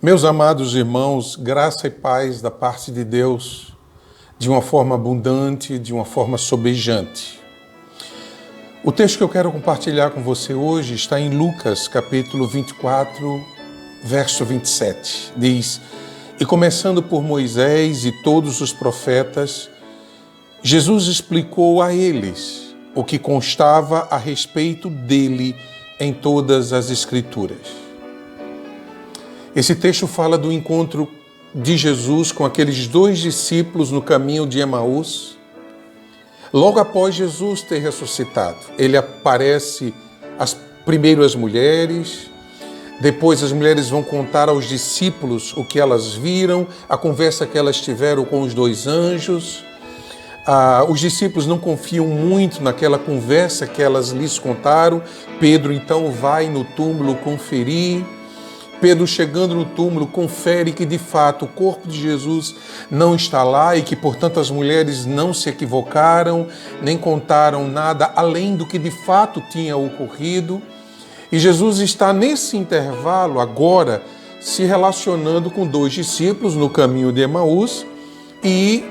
Meus amados irmãos, graça e paz da parte de Deus, de uma forma abundante, de uma forma sobejante. O texto que eu quero compartilhar com você hoje está em Lucas, capítulo 24, verso 27. Diz: E começando por Moisés e todos os profetas, Jesus explicou a eles o que constava a respeito dele em todas as Escrituras. Esse texto fala do encontro de Jesus com aqueles dois discípulos no caminho de Emaús. Logo após Jesus ter ressuscitado, ele aparece primeiro às mulheres, depois as mulheres vão contar aos discípulos o que elas viram, a conversa que elas tiveram com os dois anjos. Os discípulos não confiam muito naquela conversa que elas lhes contaram. Pedro então vai no túmulo conferir. Pedro, chegando no túmulo, confere que de fato o corpo de Jesus não está lá e que, portanto, as mulheres não se equivocaram, nem contaram nada além do que de fato tinha ocorrido. E Jesus está nesse intervalo agora se relacionando com dois discípulos no caminho de Emaús e,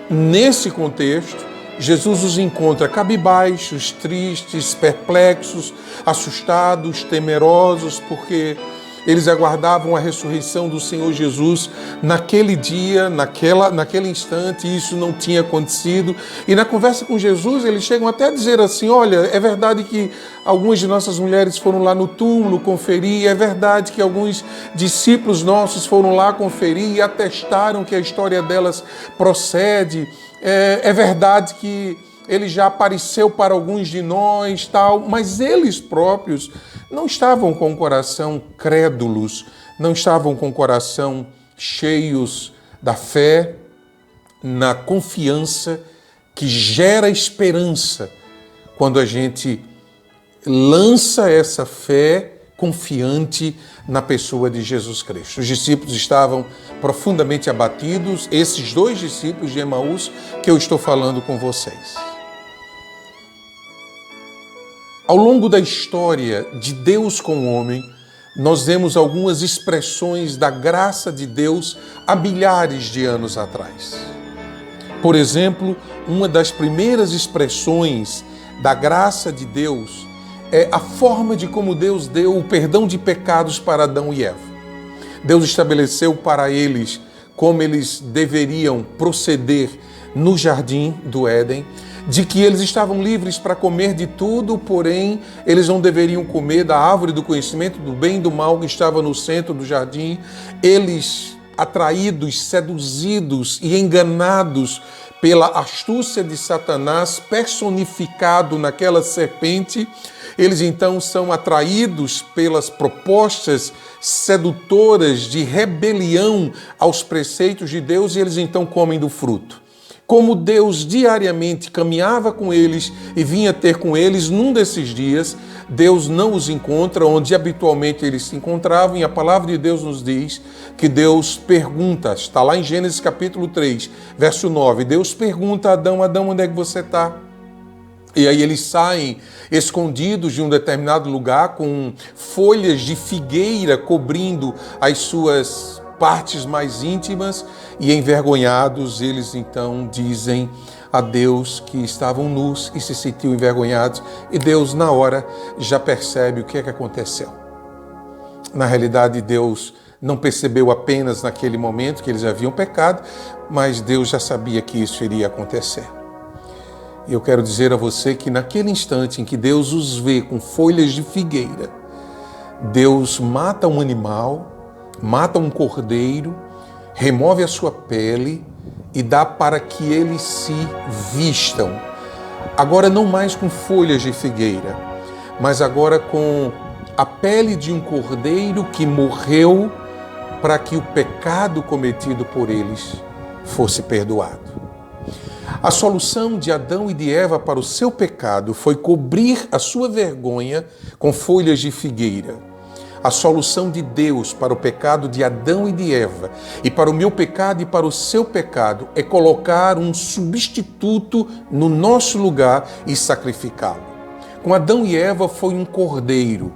nesse contexto, Jesus os encontra cabisbaixos, tristes, perplexos, assustados, temerosos, porque eles aguardavam a ressurreição do Senhor Jesus naquele dia, naquele instante, e isso não tinha acontecido. E na conversa com Jesus, eles chegam até a dizer assim: olha, é verdade que algumas de nossas mulheres foram lá no túmulo conferir, é verdade que alguns discípulos nossos foram lá conferir e atestaram que a história delas procede, é verdade que ele já apareceu para alguns de nós, tal, mas eles próprios não estavam com o coração crédulos, não estavam com o coração cheios da fé, na confiança que gera esperança quando a gente lança essa fé confiante na pessoa de Jesus Cristo. Os discípulos estavam profundamente abatidos, esses dois discípulos de Emaús que eu estou falando com vocês. Ao longo da história de Deus com o homem, nós vemos algumas expressões da graça de Deus há milhares de anos atrás. Por exemplo, uma das primeiras expressões da graça de Deus é a forma de como Deus deu o perdão de pecados para Adão e Eva. Deus estabeleceu para eles como eles deveriam proceder no jardim do Éden, de que eles estavam livres para comer de tudo, porém eles não deveriam comer da árvore do conhecimento do bem e do mal que estava no centro do jardim. Eles, atraídos, seduzidos e enganados pela astúcia de Satanás, personificado naquela serpente, eles então são atraídos pelas propostas sedutoras de rebelião aos preceitos de Deus e eles então comem do fruto. Como Deus diariamente caminhava com eles e vinha ter com eles, num desses dias, Deus não os encontra onde habitualmente eles se encontravam, e a palavra de Deus nos diz que Deus pergunta, está lá em Gênesis capítulo 3, verso 9, Deus pergunta a Adão: Adão, onde é que você está? E aí eles saem escondidos de um determinado lugar com folhas de figueira cobrindo as suas partes mais íntimas, e envergonhados eles então dizem a Deus que estavam nus e se sentiam envergonhados, e Deus na hora já percebe o que é que aconteceu. Na realidade, Deus não percebeu apenas naquele momento que eles haviam pecado, mas Deus já sabia que isso iria acontecer. E eu quero dizer a você que naquele instante em que Deus os vê com folhas de figueira, Deus mata um animal, mata um cordeiro, remove a sua pele e dá para que eles se vistam. Agora não mais com folhas de figueira, mas agora com a pele de um cordeiro que morreu para que o pecado cometido por eles fosse perdoado. A solução de Adão e de Eva para o seu pecado foi cobrir a sua vergonha com folhas de figueira. A solução de Deus para o pecado de Adão e de Eva e para o meu pecado e para o seu pecado é colocar um substituto no nosso lugar e sacrificá-lo. com Adão e Eva foi um cordeiro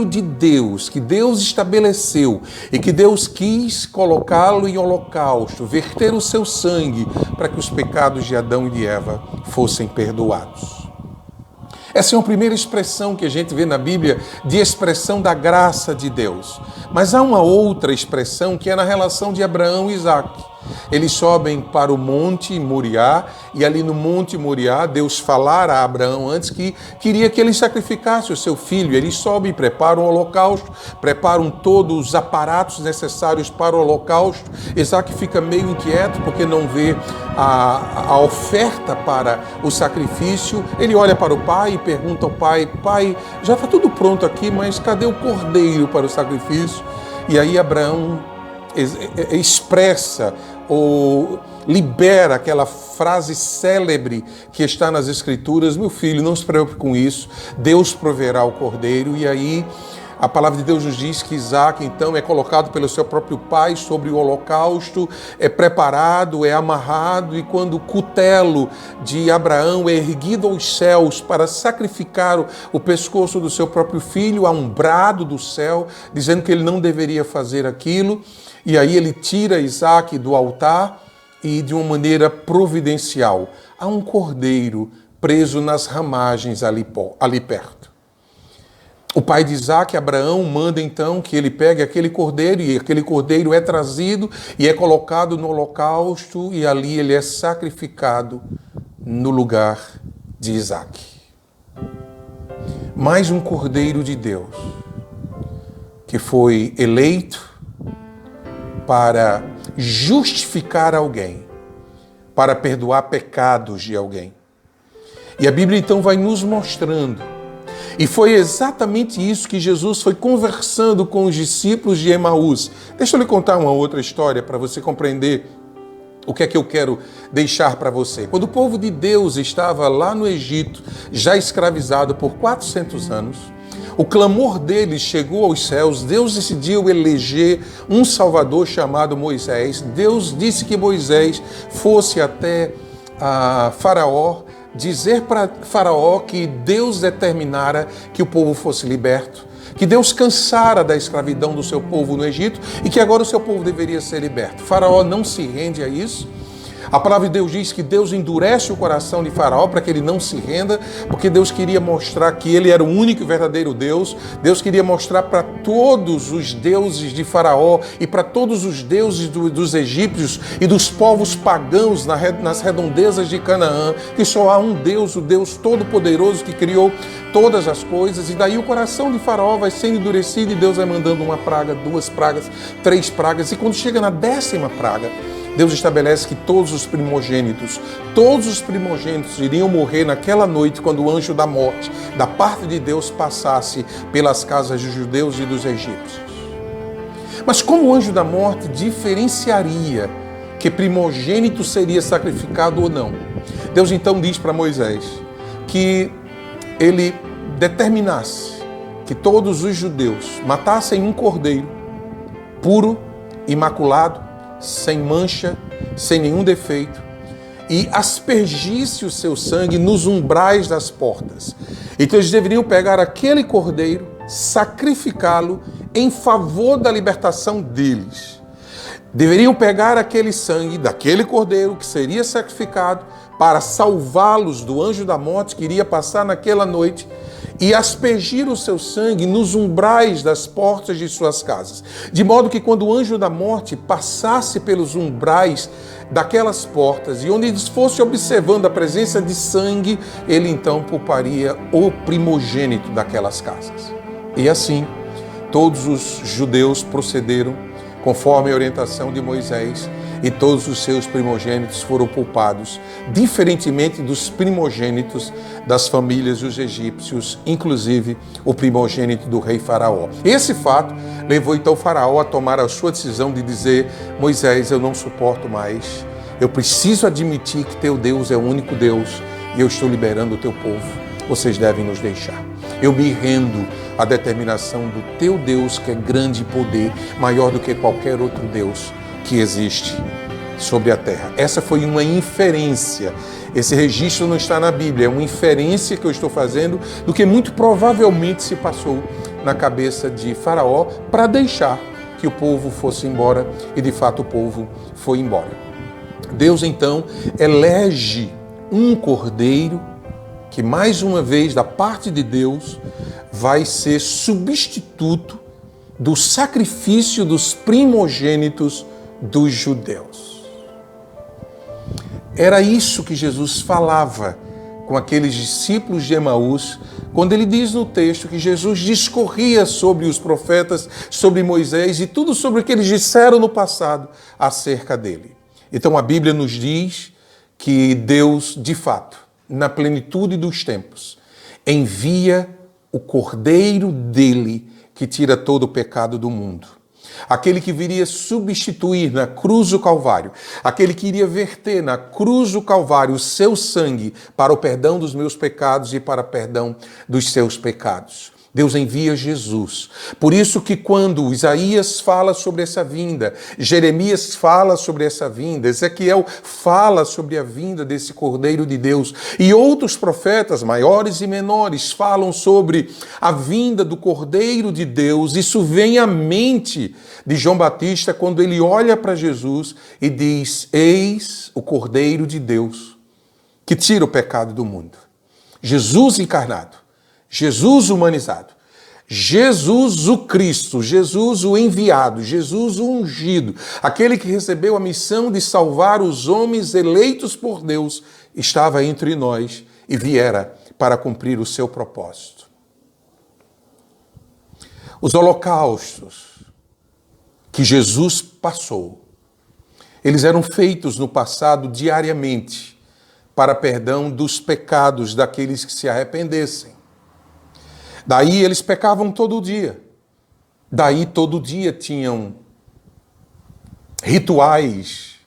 de Deus, que Deus estabeleceu e que Deus quis colocá-lo em holocausto, verter o seu sangue para que os pecados de Adão e de Eva fossem perdoados. Essa é a primeira expressão que a gente vê na Bíblia de expressão da graça de Deus. Mas há uma outra expressão que é na relação de Abraão e Isaque. Eles sobem para o Monte Moriá e ali no Monte Moriá Deus falara a Abraão antes que queria que ele sacrificasse o seu filho. Eles sobem, preparam o holocausto, preparam todos os aparatos necessários para o holocausto. Isaque fica meio inquieto porque não vê a oferta para o sacrifício. Ele olha para o pai e pergunta ao pai: pai, já está tudo pronto aqui, mas cadê o cordeiro para o sacrifício? E aí Abraão expressa ou libera aquela frase célebre que está nas Escrituras: meu filho, não se preocupe com isso, Deus proverá o cordeiro. E aí a palavra de Deus nos diz que Isaque, então, é colocado pelo seu próprio pai sobre o holocausto, é preparado, é amarrado, e quando o cutelo de Abraão é erguido aos céus para sacrificar o pescoço do seu próprio filho, há um brado do céu dizendo que ele não deveria fazer aquilo, e aí ele tira Isaque do altar e, de uma maneira providencial, há um cordeiro preso nas ramagens ali perto. O pai de Isaque, Abraão, manda então que ele pegue aquele cordeiro, e aquele cordeiro é trazido e é colocado no holocausto, e ali ele é sacrificado no lugar de Isaque. Mais um cordeiro de Deus que foi eleito para justificar alguém, para perdoar pecados de alguém. E a Bíblia então vai nos mostrando. E foi exatamente isso que Jesus foi conversando com os discípulos de Emaús. Deixa eu lhe contar uma outra história para você compreender o que é que eu quero deixar para você. Quando o povo de Deus estava lá no Egito, já escravizado por 400 anos, o clamor deles chegou aos céus. Deus decidiu eleger um Salvador chamado Moisés. Deus disse que Moisés fosse até Faraó, dizer para Faraó que Deus determinara que o povo fosse liberto, que Deus cansara da escravidão do seu povo no Egito e que agora o seu povo deveria ser liberto. Faraó não se rende a isso. A palavra de Deus diz que Deus endurece o coração de Faraó para que ele não se renda, porque Deus queria mostrar que ele era o único e verdadeiro Deus. Deus queria mostrar para todos os deuses de Faraó e para todos os deuses dos egípcios e dos povos pagãos nas redondezas de Canaã, que só há um Deus, o Deus Todo-Poderoso que criou todas as coisas. E daí o coração de Faraó vai sendo endurecido e Deus vai mandando uma praga, 2 pragas, 3 pragas. E quando chega na 10ª praga, Deus estabelece que todos os primogênitos iriam morrer naquela noite quando o anjo da morte, da parte de Deus, passasse pelas casas dos judeus e dos egípcios. Mas como o anjo da morte diferenciaria que primogênito seria sacrificado ou não? Deus então diz para Moisés que ele determinasse que todos os judeus matassem um cordeiro puro, imaculado, sem mancha, sem nenhum defeito, e aspergisse o seu sangue nos umbrais das portas. Então eles deveriam pegar aquele cordeiro, sacrificá-lo em favor da libertação deles. Deveriam pegar aquele sangue daquele cordeiro que seria sacrificado para salvá-los do anjo da morte que iria passar naquela noite, e aspergir o seu sangue nos umbrais das portas de suas casas, de modo que quando o anjo da morte passasse pelos umbrais daquelas portas e onde eles fossem observando a presença de sangue, ele então pouparia o primogênito daquelas casas. E assim, todos os judeus procederam conforme a orientação de Moisés, e todos os seus primogênitos foram poupados, diferentemente dos primogênitos das famílias dos egípcios, inclusive o primogênito do rei Faraó. Esse fato levou então Faraó a tomar a sua decisão de dizer: Moisés, eu não suporto mais, eu preciso admitir que teu Deus é o único Deus e eu estou liberando o teu povo, vocês devem nos deixar. Eu me rendo à determinação do teu Deus, que é grande poder, maior do que qualquer outro Deus que existe sobre a terra. Essa foi uma inferência. Esse registro não está na Bíblia, é uma inferência que eu estou fazendo do que muito provavelmente se passou na cabeça de Faraó para deixar que o povo fosse embora, e de fato o povo foi embora. Deus então elege um cordeiro que, mais uma vez, da parte de Deus, vai ser substituto do sacrifício dos primogênitos dos judeus. Era isso que Jesus falava com aqueles discípulos de Emaús, quando ele diz no texto que Jesus discorria sobre os profetas, sobre Moisés e tudo sobre o que eles disseram no passado acerca dele. Então a Bíblia nos diz que Deus, de fato, na plenitude dos tempos, envia o Cordeiro dele que tira todo o pecado do mundo. Aquele que viria substituir na cruz do Calvário, aquele que iria verter na cruz do Calvário o seu sangue para o perdão dos meus pecados e para o perdão dos seus pecados. Deus envia Jesus. Por isso que quando Isaías fala sobre essa vinda, Jeremias fala sobre essa vinda, Ezequiel fala sobre a vinda desse Cordeiro de Deus, e outros profetas, maiores e menores, falam sobre a vinda do Cordeiro de Deus, isso vem à mente de João Batista quando ele olha para Jesus e diz: eis o Cordeiro de Deus que tira o pecado do mundo. Jesus encarnado, Jesus humanizado, Jesus o Cristo, Jesus o enviado, Jesus o ungido, aquele que recebeu a missão de salvar os homens eleitos por Deus, estava entre nós e viera para cumprir o seu propósito. Os holocaustos que Jesus passou, eles eram feitos no passado diariamente para perdão dos pecados daqueles que se arrependessem. Daí eles pecavam todo dia. Daí todo dia tinham rituais,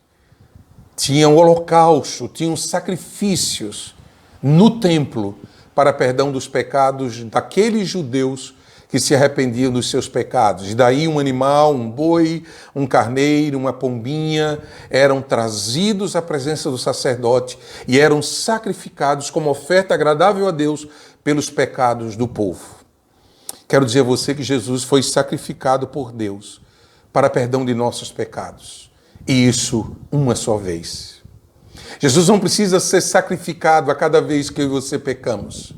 tinham holocausto, tinham sacrifícios no templo para perdão dos pecados daqueles judeus que se arrependiam dos seus pecados. E daí um animal, um boi, um carneiro, uma pombinha eram trazidos à presença do sacerdote e eram sacrificados como oferta agradável a Deus pelos pecados do povo. Quero dizer a você que Jesus foi sacrificado por Deus para perdão de nossos pecados. E isso uma só vez. Jesus não precisa ser sacrificado a cada vez que eu e você pecamos,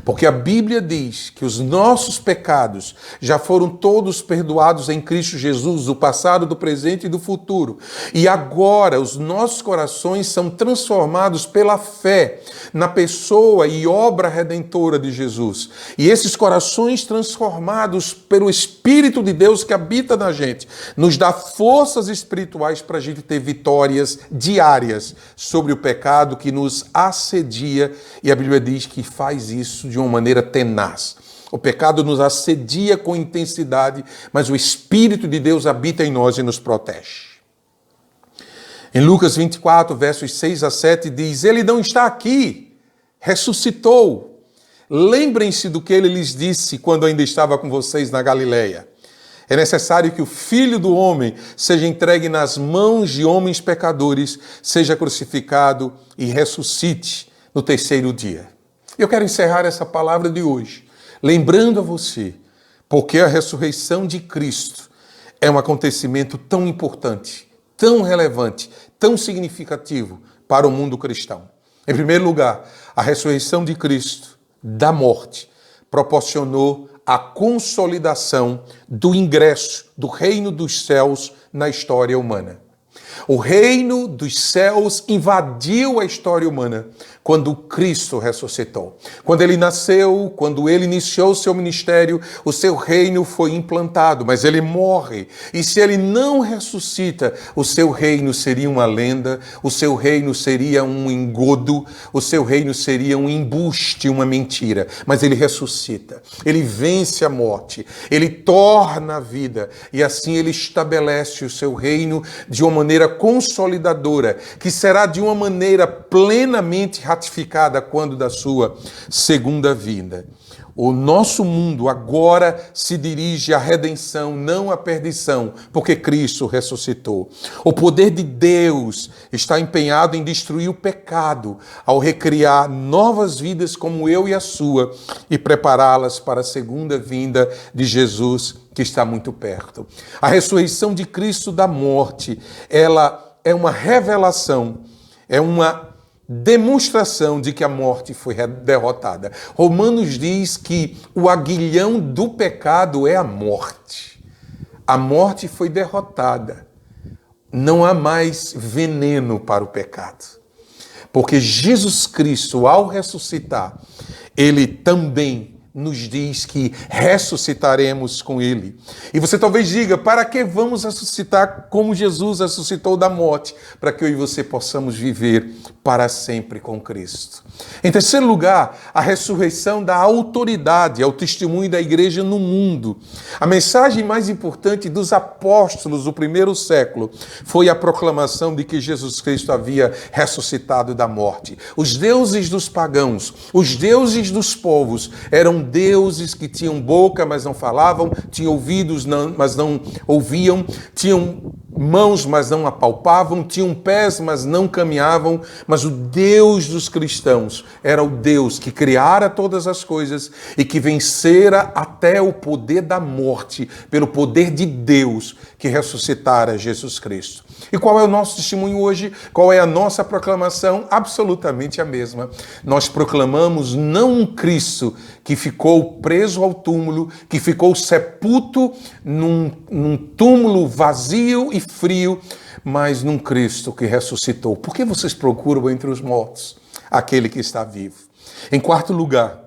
porque a Bíblia diz que os nossos pecados já foram todos perdoados em Cristo Jesus, do passado, do presente e do futuro. E agora os nossos corações são transformados pela fé na pessoa e obra redentora de Jesus. E esses corações transformados pelo Espírito de Deus que habita na gente, nos dá forças espirituais para a gente ter vitórias diárias sobre o pecado que nos assedia, e a Bíblia diz que faz isso de uma maneira tenaz. O pecado nos assedia com intensidade, mas o Espírito de Deus habita em nós e nos protege. Em Lucas 24, versos 6 a 7, diz: ele não está aqui, ressuscitou. Lembrem-se do que ele lhes disse quando ainda estava com vocês na Galileia. É necessário que o Filho do Homem seja entregue nas mãos de homens pecadores, seja crucificado e ressuscite no terceiro dia. Eu quero encerrar essa palavra de hoje, lembrando a você, porque a ressurreição de Cristo é um acontecimento tão importante, tão relevante, tão significativo para o mundo cristão. Em primeiro lugar, a ressurreição de Cristo da morte proporcionou a consolidação do ingresso do reino dos céus na história humana. O reino dos céus invadiu a história humana quando Cristo ressuscitou. Quando ele nasceu, quando ele iniciou o seu ministério, o seu reino foi implantado, mas ele morre. E se ele não ressuscita, o seu reino seria uma lenda, o seu reino seria um engodo, o seu reino seria um embuste, uma mentira. Mas ele ressuscita, ele vence a morte, ele torna a vida e assim ele estabelece o seu reino de uma maneira consolidadora, que será de uma maneira plenamente ratificada quando da sua segunda vinda. O nosso mundo agora se dirige à redenção, não à perdição, porque Cristo ressuscitou. O poder de Deus está empenhado em destruir o pecado, ao recriar novas vidas como eu e a sua e prepará-las para a segunda vinda de Jesus, que está muito perto. A ressurreição de Cristo da morte, ela é uma revelação, é uma demonstração de que a morte foi derrotada. Romanos diz que o aguilhão do pecado é a morte. A morte foi derrotada. Não há mais veneno para o pecado. Porque Jesus Cristo, ao ressuscitar, ele também nos diz que ressuscitaremos com ele. E você talvez diga, para que vamos ressuscitar como Jesus ressuscitou da morte? Para que eu e você possamos viver para sempre com Cristo. Em terceiro lugar, a ressurreição da autoridade, é o testemunho da igreja no mundo. A mensagem mais importante dos apóstolos do primeiro século foi a proclamação de que Jesus Cristo havia ressuscitado da morte. Os deuses dos pagãos, os deuses dos povos, eram deuses que tinham boca, mas não falavam, tinham ouvidos, mas não ouviam, tinham mãos, mas não apalpavam, tinham pés, mas não caminhavam, mas o Deus dos cristãos era o Deus que criara todas as coisas e que vencera até o poder da morte, pelo poder de Deus que ressuscitara Jesus Cristo. E qual é o nosso testemunho hoje? Qual é a nossa proclamação? Absolutamente a mesma. Nós proclamamos não um Cristo que ficou preso ao túmulo, que ficou sepulto num túmulo vazio e frio, mas num Cristo que ressuscitou. Por que vocês procuram entre os mortos aquele que está vivo? Em quarto lugar,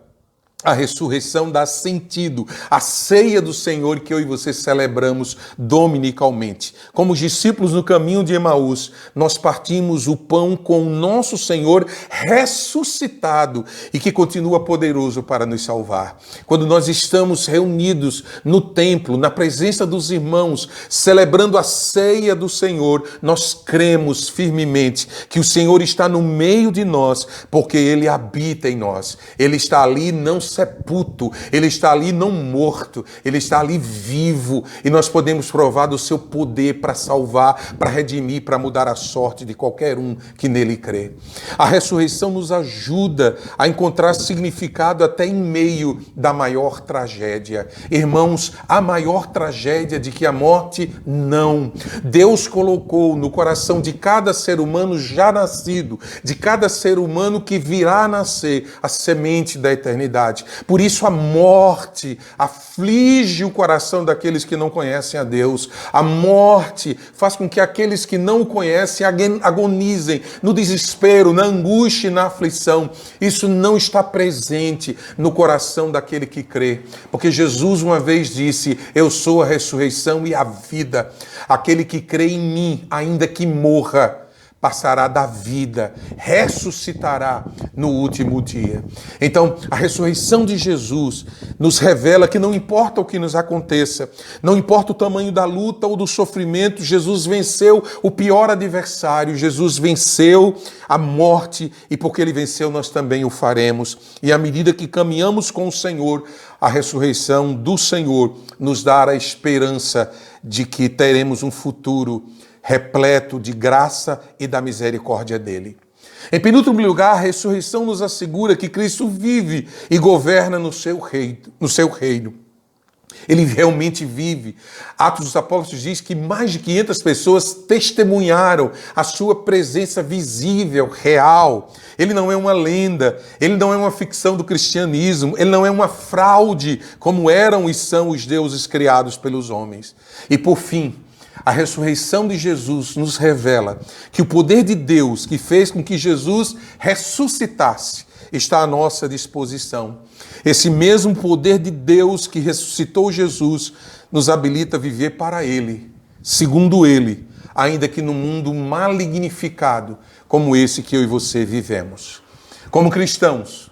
a ressurreição dá sentido à ceia do Senhor que eu e você celebramos dominicalmente. Como os discípulos no caminho de Emaús, nós partimos o pão com o nosso Senhor ressuscitado e que continua poderoso para nos salvar. Quando nós estamos reunidos no templo, na presença dos irmãos, celebrando a ceia do Senhor, nós cremos firmemente que o Senhor está no meio de nós, porque Ele habita em nós. Ele está ali não sepulto, ele está ali não morto, ele está ali vivo e nós podemos provar do seu poder para salvar, para redimir, para mudar a sorte de qualquer um que nele crê. A ressurreição nos ajuda a encontrar significado até em meio da maior tragédia. Irmãos, a maior tragédia de que a morte não. Deus colocou no coração de cada ser humano já nascido, de cada ser humano que virá a nascer, a semente da eternidade. Por isso a morte aflige o coração daqueles que não conhecem a Deus. A morte faz com que aqueles que não o conhecem agonizem no desespero, na angústia e na aflição. Isso não está presente no coração daquele que crê. Porque Jesus uma vez disse, eu sou a ressurreição e a vida. Aquele que crê em mim, ainda que morra, passará da vida, ressuscitará no último dia. Então, a ressurreição de Jesus nos revela que não importa o que nos aconteça, não importa o tamanho da luta ou do sofrimento, Jesus venceu o pior adversário, Jesus venceu a morte e porque Ele venceu, nós também o faremos. E à medida que caminhamos com o Senhor, a ressurreição do Senhor nos dará a esperança de que teremos um futuro repleto de graça e da misericórdia dele. Em penúltimo lugar, a ressurreição nos assegura que Cristo vive e governa no seu reino. Ele realmente vive. Atos dos Apóstolos diz que mais de 500 pessoas testemunharam a sua presença visível, real. Ele não é uma lenda, ele não é uma ficção do cristianismo, ele não é uma fraude como eram e são os deuses criados pelos homens. E por fim, a ressurreição de Jesus nos revela que o poder de Deus que fez com que Jesus ressuscitasse está à nossa disposição. Esse mesmo poder de Deus que ressuscitou Jesus nos habilita a viver para Ele, segundo Ele, ainda que no mundo malignificado como esse que eu e você vivemos. Como cristãos,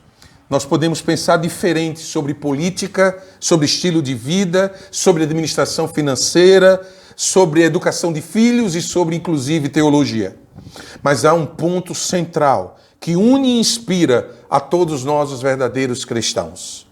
nós podemos pensar diferente sobre política, sobre estilo de vida, sobre administração financeira, sobre educação de filhos e sobre, inclusive, teologia. Mas há um ponto central que une e inspira a todos nós, os verdadeiros cristãos.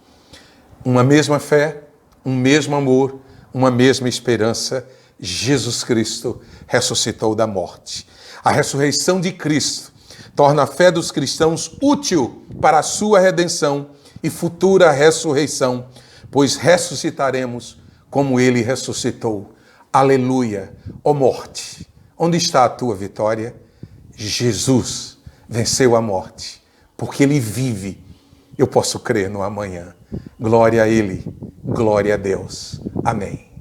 Uma mesma fé, um mesmo amor, uma mesma esperança. Jesus Cristo ressuscitou da morte. A ressurreição de Cristo torna a fé dos cristãos útil para a sua redenção e futura ressurreição, pois ressuscitaremos como ele ressuscitou. Aleluia! Ó morte, onde está a tua vitória? Jesus venceu a morte, porque ele vive. Eu posso crer no amanhã. Glória a ele, glória a Deus. Amém.